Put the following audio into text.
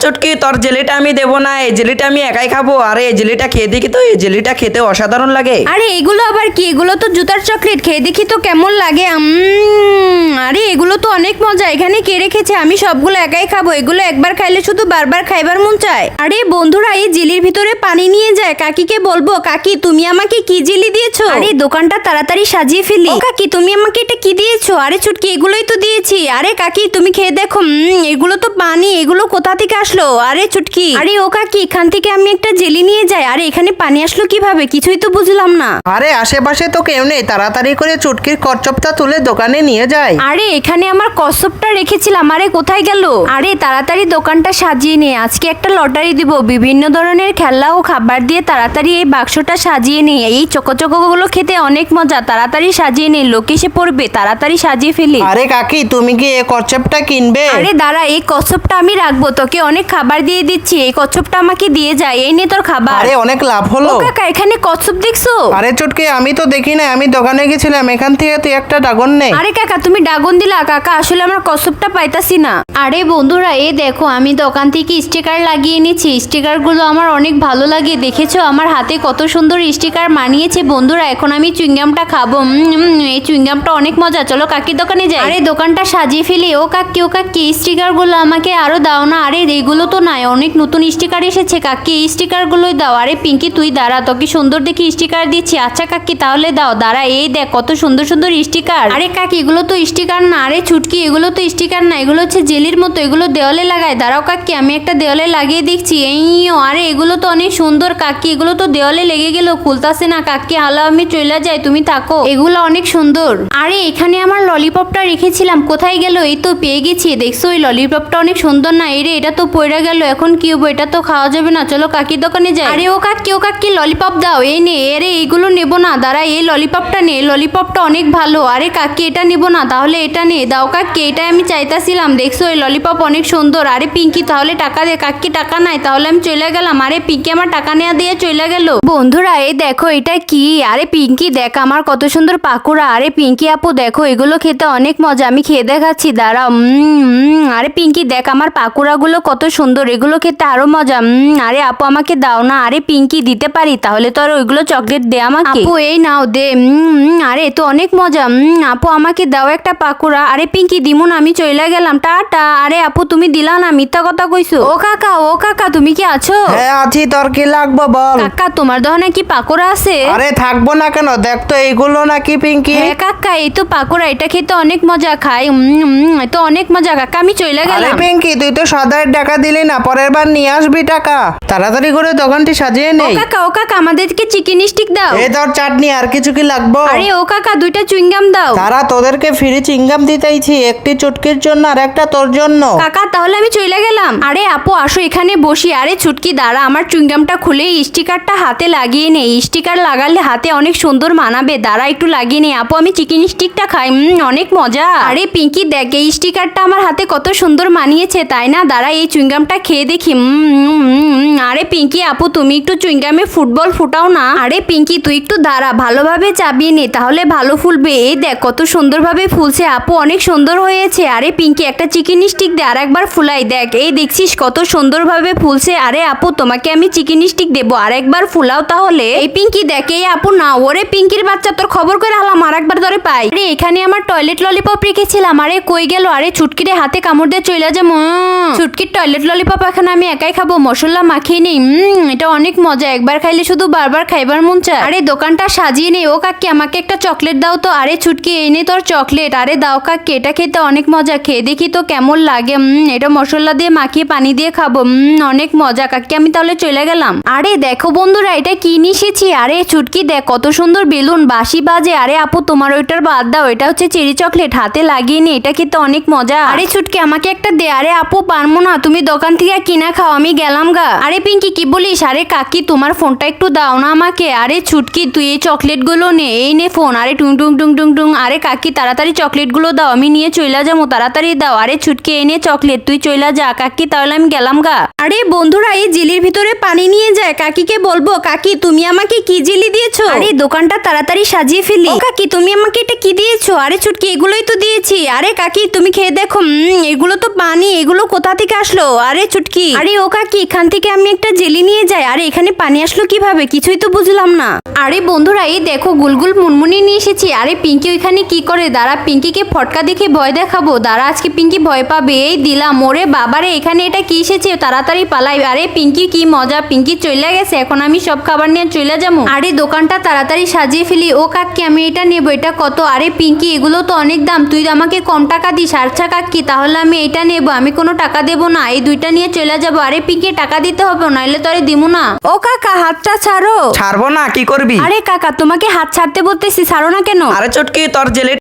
চুটকি তোর জেলিটা আমি দেবো না, এই জেলিটা আমি একাই খাবো। আরে এই জেলিটা খেয়ে দেখি তো, এই জেলিটা খেতে অসাধারণ লাগে। আরে এগুলো আবার কি? এগুলো তো জুতার চকলেট, খেয়ে দেখি তো কেমন লাগে। আরে এগুলো তো অনেক মজা। এখানে কে রেখেছে? আমি সবগুলো একাই খাবো। এগুলো একবার খাইলে শুধু বারবার খাইবার মন চায়। আরে বন্ধুরা, এই জেলির ভিতরে পানি নিয়ে যায়। কাকিকে বলবো, কাকি তুমি আমাকে কি জেলি দিয়েছো? আরে দোকানটা তাড়াতাড়ি সাজিয়ে ফেলি। ও কাকি, তুমি আমাকে এটা কি দিয়েছো? আরে চুটকি, এগুলোই তো দিয়েছি। আরে কাকি তুমি খেয়ে দেখো। এগুলো তো পানি, এগুলো কোথা থেকে আসলো? আরে চুটকি, আরে ও কাকি, এখান থেকে আমি একটা জেলি নিয়ে যাই। আরে এখানে পানি আসলো কিভাবে? কিছুই তো বুঝলাম না। আরে আশেপাশে তো কেউ নেই, তাড়াতাড়ি করে চুটকির কচ্ছপটা তুলে দোকানে নিয়ে যায়। আরে এখানে আমার কচ্ছপটা রেখেছিলাম। আরে কোথায় গেল? আরে তাড়াতাড়ি দোকানটা সাজিয়ে নে, আজকে একটা লটারি দিব। বিভিন্ন ধরনের খেলনা ও খাবার দিয়ে তাড়াতাড়ি এই বাক্সটা সাজিয়ে নে। এই চকোচকোগুলো খেতে অনেক মজা। তাড়াতাড়ি সাজিয়ে নে, লোক এসে পড়বে। তাড়াতাড়ি সাজিয়ে ফেলি। আরে কাকি, তুমি কি এই কচ্ছপটা কিনবে? আরে দাঁড়া, এই কচ্ছপটা আমি রাখবো। তোকে অনেক খাবার দিয়ে দিচ্ছি, এই কচ্ছপটা আমাকে দিয়ে যায়। এই নে তোর খাবার। আরে অনেক লাভ হলো। ও কাকা, এখানে কচ্ছপ দেখছো? আরে চুটকি, আমি তো দেখি না, আমি দোকানে গেছিলাম, এখান থেকে তুই একটা ড্রাগন নে। আরে কাকা, তুমি ড্রাগন দিলা? কাকা আসলে আমার কচ্ছপটা পাইতাছি না। আরে বন্ধুরা, এই দেখো আমি দোকান থেকে স্টিকার লাগিয়ে নিচ্ছি। স্টিকারগুলো আমার অনেক ভালো লাগে। দেখেছো আমার হাতে কত সুন্দর স্টিকার মানিয়েছে। বন্ধুরা, এখন আমি চুইংগামটা খাবো। এই চুইংগামটা অনেক মজা। চলো কাকির দোকানে যাই। আরে দোকানটা সাজিয়ে ফেলি। ও কাকি স্টিকারগুলো আমাকে আরো দাও না। আরে এগুলো তো নাই, অনেক নতুন স্টিকার এসেছে। কাকি এই স্টিকারগুলোই দাও। আরে পিঙ্কি তুই দাঁড়া, তোকে সুন্দর দেখি স্টিকার দিচ্ছি। আচ্ছা কাকি তাহলে দাও। দাঁড়া, এই দেখ কত সুন্দর সুন্দর স্টিকার। আরে কাকি, এগুলো তো স্টিকার না। আরে ছুটকি, এগুলো তো স্টিকার না, এগুলো হচ্ছে জেলির মতো। এগুলো দেওয়ালে লাগায়। দাঁড়াও কাকি, আমি একটা দেওয়ালে লাগিয়ে দেখছি। আরে এগুলো তো অনেক সুন্দর কাকি, এগুলো তো দেওয়ালে লেগে গেল, খুলতাছে না। কাকি হালো, আমি চলে যাই, তুমি থাকো। এগুলো অনেক সুন্দর। আরে এখানে আমার ললিপপটা রেখেছিলাম, কোথায় গেল? এই তো পেয়ে গেছি। দেখছো এই ললিপপটা অনেক সুন্দর না? এই রে, এটা তো পড়ে গেল, এখন কি হবো? এটা তো খাওয়া যাবে না। চলো কাকির দোকানে যাই। আরে ও কাকি ললিপপ দাও। এই নে। আরে এইগুলো নেবো না, দাঁড়া, এই ললিপপটা নে। ললিপপটা অনেক ভালো। আরে কাকি এটা নেবো না, তাহলে এটা নে। দাও কাকি, এটাই আমি চাইতাছিলাম। দেখছো এই ললিপপ অনেক সুন্দর। আরে পিঙ্কি তাহলে টাকা দে। কাকি টাকা নাই, তাহলে আমি চলে গেলাম। আরে পিঙ্কি আমার টাকা নেওয়া দিয়ে চলে গেল। বন্ধুরা এই দেখো এটা কি? আরে পিঙ্কি দেখ আমার কত সুন্দর পাকোড়া। আরে পিঙ্কি আপু দেখো, এগুলো খেতে অনেক মজা। আমি খেয়ে দেখাচ্ছি, দাঁড়াও। আরে পিঙ্কি দেখ আমার পাকোড়াগুলো কত সুন্দর, এগুলো খেতে আরো মজা। আরে আপু আমাকে দাও না। আরে পিঙ্কি দিতে পারি, তাহলে তো আর ওইগুলো চকলেট দে আমাকে। আপু এই নাও দে। আরে তো অনেক মজা। আপু আমাকে দাও একটা পাকোড়া। আরে পিঙ্কি দিমু না, আমি চলে গেলাম, টাটা। আরে আপু তুমি দিলা না, মিথ্যা কথা কইছো। ও কাকা তুমি কি আছো? হ্যাঁ আছি, তোর কি লাগবে বল। কাকা তোমার দোকানে কি পাকোড়া আছে? আরে থাকবো না কেন, দেখ তো এইগুলো নাকি পিঙ্কি? হ্যাঁ কাকা, এই তো পাকোড়া, এটা খেতে অনেক মজা। খাই তো অনেক মজা। কাকা আমি চলে আরে গেলাম। পিঙ্কি, তুই তো সদায় টাকা দিলি না, পরের বার নিয়ে আসবি টাকা। তাড়াতাড়ি করে দোকানটি সাজিয়ে ও নেই। কাকা আমাদেরকে চিকেন স্টিক দাও। এই ধর চাটনি, আর কিছু কি লাগবে? আরে ও কাকা দুইটা চুইংগাম দাও। তারা তোদেরকে ফ্রি চিংগাম দিতেইছি, একটি চুটকির জন্য আর একটা তোর জন্য। কাকা তাহলে আমি চলে গেলাম। আরে আপু আসো এখানে বসি। আরে ছুটকি দাঁড়া, আমার চুইংগামটা খুলে স্টিকারটা হাতে লাগিয়ে নে। স্টিকার লাগালে হাতে অনেক সুন্দর মানাবে। দাঁড়া একটু লাগিয়ে নে। আপু আমি চিকেন স্টিকটা খাই, অনেক মজা। আরে পিঙ্কি দেখ, এই স্টিকারটা আমার হাতে কত সুন্দর মানিয়েছে, তাই না? দাঁড়া এই চুইংগামটা খেয়ে দেখি। আরে পিঙ্কি আপু তুমি একটু চুইংগামে ফুটবল ফুটাও না। আরে পিঙ্কি তুই একটু দাঁড়া, ভালোভাবে চাবিয়ে নে, তাহলে ভালো ফুলবে। এই দেখ কত সুন্দরভাবে ফুলছে। আপু অনেক সুন্দর হয়েছে। আরে পিঙ্কি একটা চিকেন স্টিক দে, আর একবার ফুলাই দেখ। এই দেখছিস কত সুন্দরভাবে ফুলছে। আরে আপু তোমাকে আমি চিকেন স্টিক দেবো, আর একবার ফুলাও তাহলে। এই পিঙ্কি দেখ, এই আপু না। ওরে পিঙ্কির বাচ্চা, তোর খবর করে হলাম, আর একবার ধরে পাই। আরে এখানে আমার টয়লেট ললিপপ রেখেছিলাম। আরে কই গেল? আরে ছুটকিরে হাতে কামড় দিয়ে চলে যা। ছুটকির টয়লেট ললিপপ এখন আমি একাই খাবো, মশলা মাখিয়ে নেই। এটা অনেক মজা, একবার খাইলে শুধু বারবার খাইবার মন চায়। আরে দোকানটা সাজিয়ে নেই। ও কাকি আমাকে একটা চকলেট দাও তো। আরে ছুটকি এই নে তোর চকলেট। আরে দাও কাকি, এটা খেতে অনেক মজা। খেয়ে দেখি তো কেমন লাগে। এটা মশলা দিয়ে মাখিয়ে পানি দিয়ে খাবো। অনেক মজা কাকি, আমি তাহলে চলে গেলাম। আরে দেখো বন্ধুরা এটা কি নিয়ে এসেছি। আরে ছুটকি দেখ কত সুন্দর বেলুন, বাঁশি বাজে। আরে আপু তোমার ওইটার বাদ দাও, এটা হচ্ছে চেরি চকলেট, হাতে লাগিয়ে নে, এটা খেতে অনেক মজা। আরে ছুটকি আমাকে একটা দে। আরে আপু পারবো না, তুমি দোকান থেকে কিনা খাও, আমি গেলাম গা। আরে পিঙ্কি কি বলিস? আরে কাকি তোমার ফোনটা একটু দাও না আমাকে। আরে ছুটকি তুই এই চকলেট গুলো নে, এই নে ফোন। আরে টুং টুং টুং টুং টুং। আরে কাকি তাড়াতাড়ি চকলেট গুলো দাও, আমি নিয়ে চলে যাবো, তাড়াতাড়ি দাও। আরে ছুটকি এই নে চকলেট, তুই চলে যা। কাকি তাহলে আমি গেলাম গা। আরে বন্ধুরা এই জেলির ভিতরে পানি নিয়ে যায়। কাকিকে বলবো, কাকি তুমি আমাকে কি জেলি দিয়েছো? আরে দোকানটা তাড়াতাড়ি সাজিয়ে ফেলি। ও কাকি তুমি আমাকে এটা কি দিয়েছো? আরে ছুটকি এগুলোই তো দিয়েছি। আরে কাকি তুমি খেয়ে দেখো। এগুলো তো পানি, এগুলো কোথা থেকে আসলো? আরে চুটকি, আরে ও কাকি, এখান থেকে আমি একটা জেলি নিয়ে যাই। আরে এখানে পানি আসলো কিভাবে, কিছুই তো বুঝলাম না। আরে বন্ধুরা, এই দেখো গুলগুল মুনমুনি নিয়ে এসেছি। আরে পিঙ্কি ওইখানে কি করে? দাঁড়া, পিঙ্কিকে ফটকা দেখে ভয় দেখাবো। দাঁড়া, আজকে পিঙ্কি ভয় পাবে। এই দিলাম। ওরে বাবারে, এখানে এটা কি এসেছে? তাড়াতাড়ি পালাই। আরে পিঙ্কি কি মজা, পিঙ্কি চলে গেছে। এখন আমি সব খাবার নিয়ে চলে যাবো। আরে দোকানটা তাড়াতাড়ি সাজিয়ে ফেলি। ও কাকি, আমি এটা নেবো। এটা কত? আরে পিঙ্কি, এগুলো তো অনেক দাম, তুই আমাকে কম টাকা দিস। আচ্ছা কাকি, তাহলে আমি এটা নেবো। আমি কোনো টাকা দেবো না, এই দুইটা নিয়ে চলে যাবো। আরে পিঙ্কি, টাকা দিতে হবে, নাইলে তো আরে দিমু না। ও কাকা, হাতটা ছাড়ো। ছাড়বো না, কি করবি? আরে কাকা, তোমাকে হাত ছাড়তে বলতেছি, ছাড়ো না কেন? আরে চুটকি, তোর জেলি